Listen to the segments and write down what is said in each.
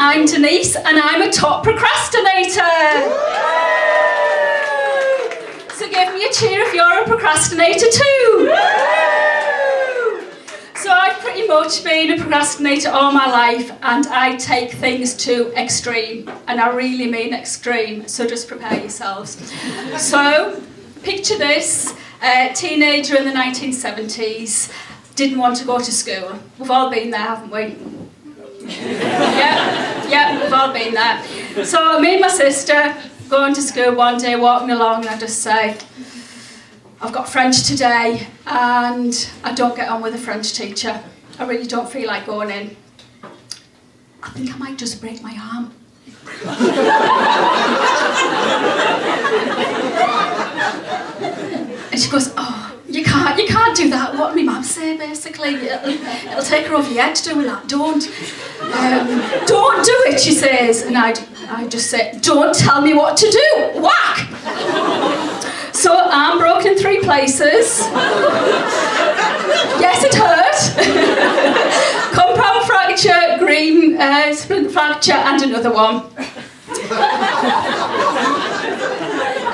I'm Denise and I'm a top procrastinator. So give me a cheer if you're a procrastinator too. So I've pretty much been a procrastinator all my life, and I take things to extreme, and I really mean extreme, so just prepare yourselves. So picture this, teenager in the 1970s, didn't want to go to school. We've all been there, haven't we? Yeah, we've all been there. So me and my sister going to school one day, walking along, and I just say, I've got French today and I don't get on with a French teacher. I really don't feel like going in. I think I might just break my arm. And she goes, oh, you can't do that. What did my mum say, basically? It'll take her over the edge doing that. Don't do it, she says. And I just say, don't tell me what to do. Whack! So arm broken in 3 places. Yes, it hurt. Compound fracture, green splint fracture, and another one.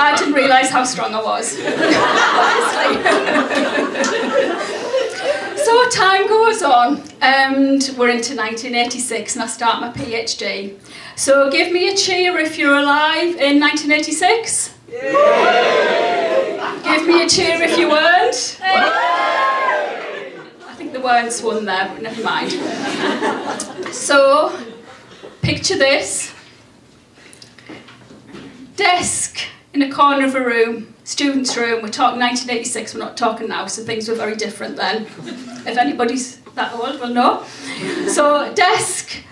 I didn't realise how strong I was, obviously. So time goes on, and we're into 1986, and I start my PhD. So give me a cheer if you're alive in 1986. Give me a cheer if you weren't. I think the weren'ts won there, but never mind. So, picture this. Desk in a corner of a room, student's room. We're talking 1986, we're not talking now, so things were very different then. If anybody's that old will know. So, desk.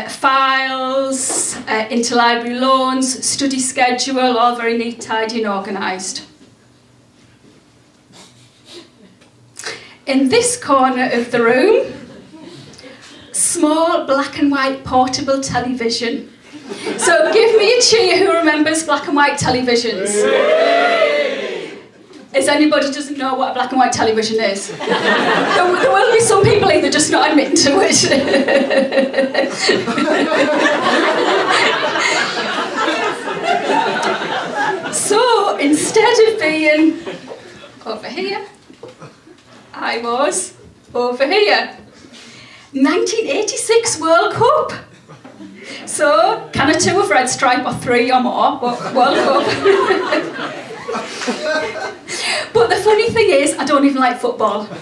Files, interlibrary loans, study schedule, all very neat, tidy and organised. In this corner of the room, small black and white portable television. So give me a cheer who remembers black and white televisions. Is anybody doesn't know what a black and white television is? There will be some people either just not admitting to it. So instead of being over here, I was over here. 1986 World Cup. So can a 2 of red stripe or 3 or more, but World Cup. But the funny thing is, I don't even like football. So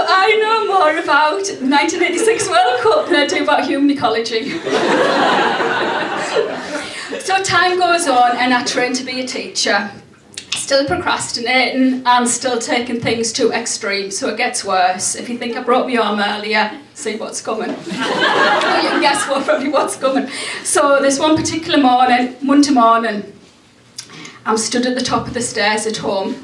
I know more about the 1986 World Cup than I do about human ecology. So time goes on and I train to be a teacher. Still procrastinating and still taking things to extreme, so it gets worse. If you think I broke my arm earlier, see what's coming. You can guess probably what's coming. So this one particular morning, Monday morning, I'm stood at the top of the stairs at home.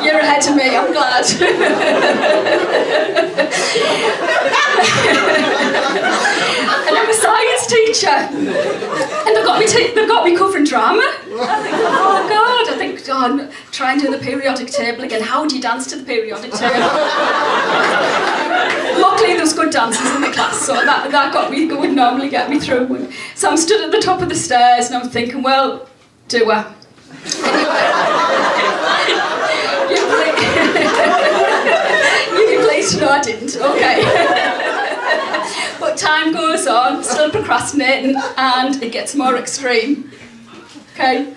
You're ahead of me, I'm glad. And I'm a science teacher. And they've got me covering drama. I think, oh God, I'm trying to do the periodic table again. How do you dance to the periodic table? Luckily there was good dancers in the class, so that got me, would normally get me through. So I'm stood at the top of the stairs and I'm thinking, well, do I? You'd be pleased to know I didn't, okay. But time goes on, still procrastinating, and it gets more extreme. Okay,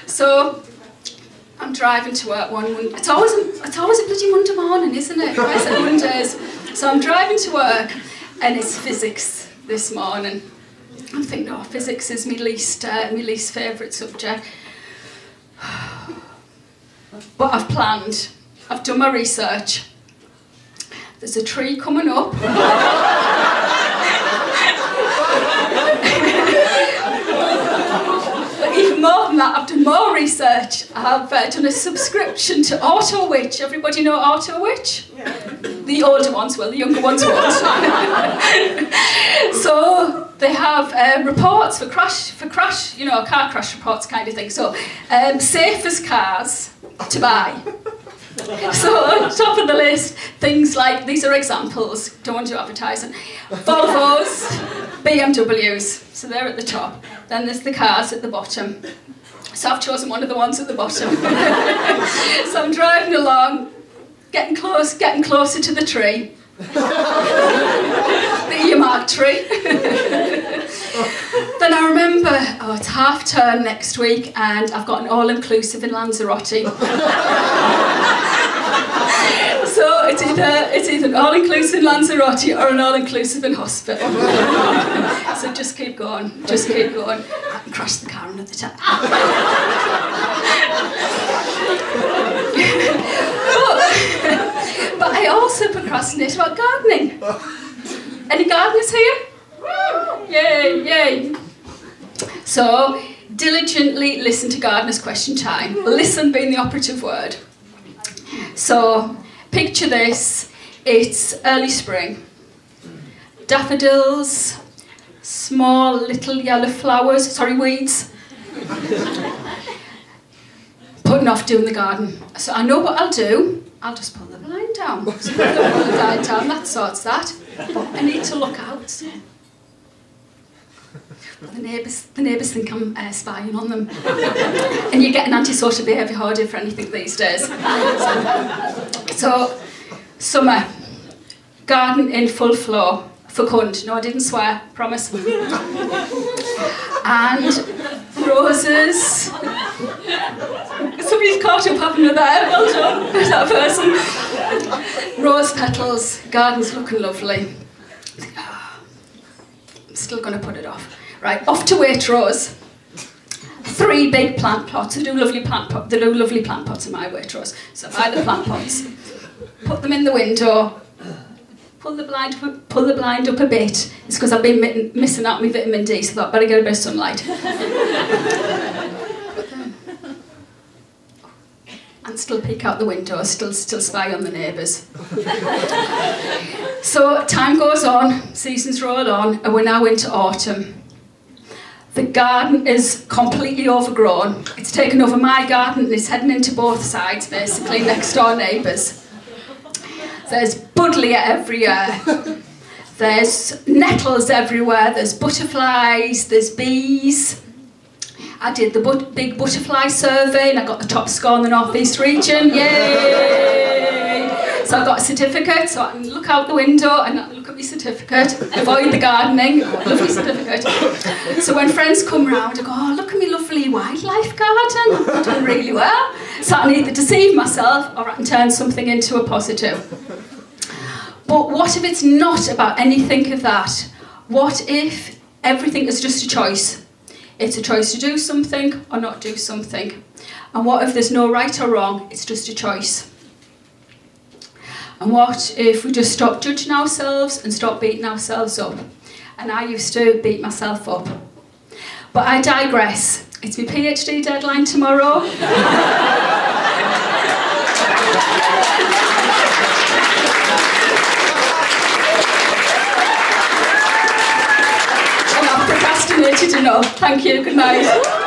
so I'm driving to work one Monday. It's always a bloody Monday morning, isn't it? Why is it Mondays? So I'm driving to work, and it's physics this morning. I'm thinking, oh, physics is my least favourite subject. But I've planned. I've done my research. There's a tree coming up. But even more than that, I've done more research. I've done a subscription to AutoWitch. Everybody know AutoWitch? Yeah. The older ones will, the younger ones won't. So they have reports for crash, you know, car crash reports kind of thing. So safe as cars, to buy. So, top of the list, things like, these are examples, don't want to do advertising. Volvos, BMWs, so they're at the top. Then there's the cars at the bottom. So I've chosen one of the ones at the bottom. So I'm driving along, getting closer to the tree. The earmarked tree. Then I remember, oh, it's half term next week and I've got an all-inclusive in Lanzarote. So it's either an all-inclusive in Lanzarote or an all-inclusive in hospital. So just keep going, and crash the car another time. But I also procrastinate about gardening. Any gardeners here? Yay, yay. So, diligently listen to gardeners' question time. Listen being the operative word. So, picture this. It's early spring. Daffodils, small little yellow flowers, weeds. Putting off doing the garden. So I know what I'll do. I'll just pull the blind down. So pull the blind down, that sorts that. But I need to look out. So. The neighbours think I'm spying on them. And you get an antisocial behaviour order for anything these days. So summer, garden in full flow. Fecund. No, I didn't swear, promise. And roses. Somebody's caught up having a there, well done, that person. Rose petals, garden's looking lovely. I'm still going to put it off. Right, off to Waitrose. 3 big plant pots. They do lovely plant pots in my Waitrose. So buy the plant pots, put them in the window. Pull the blind up a bit. It's because I've been missing out my vitamin D, so I thought better get a bit of sunlight. And still peek out the window, still spy on the neighbours. So time goes on, seasons roll on, and we're now into autumn. The garden is completely overgrown. It's taken over my garden and it's heading into both sides, basically, next door neighbours. There's buddleia everywhere, there's nettles everywhere, there's butterflies, there's bees. I did the big butterfly survey and I got the top score in the North East region, yay! So I got a certificate, so I can look out the window and look at my certificate, avoid the gardening, lovely certificate. So when friends come round, I go, oh, look at me lovely wildlife garden, I'm doing really well. So I can either deceive myself or I can turn something into a positive. But what if it's not about anything of that? What if everything is just a choice? It's a choice to do something or not do something. And what if there's no right or wrong? It's just a choice. And what if we just stop judging ourselves and stop beating ourselves up? And I used to beat myself up. But I digress. It's my PhD deadline tomorrow. Procrastinated enough. Thank you, good night.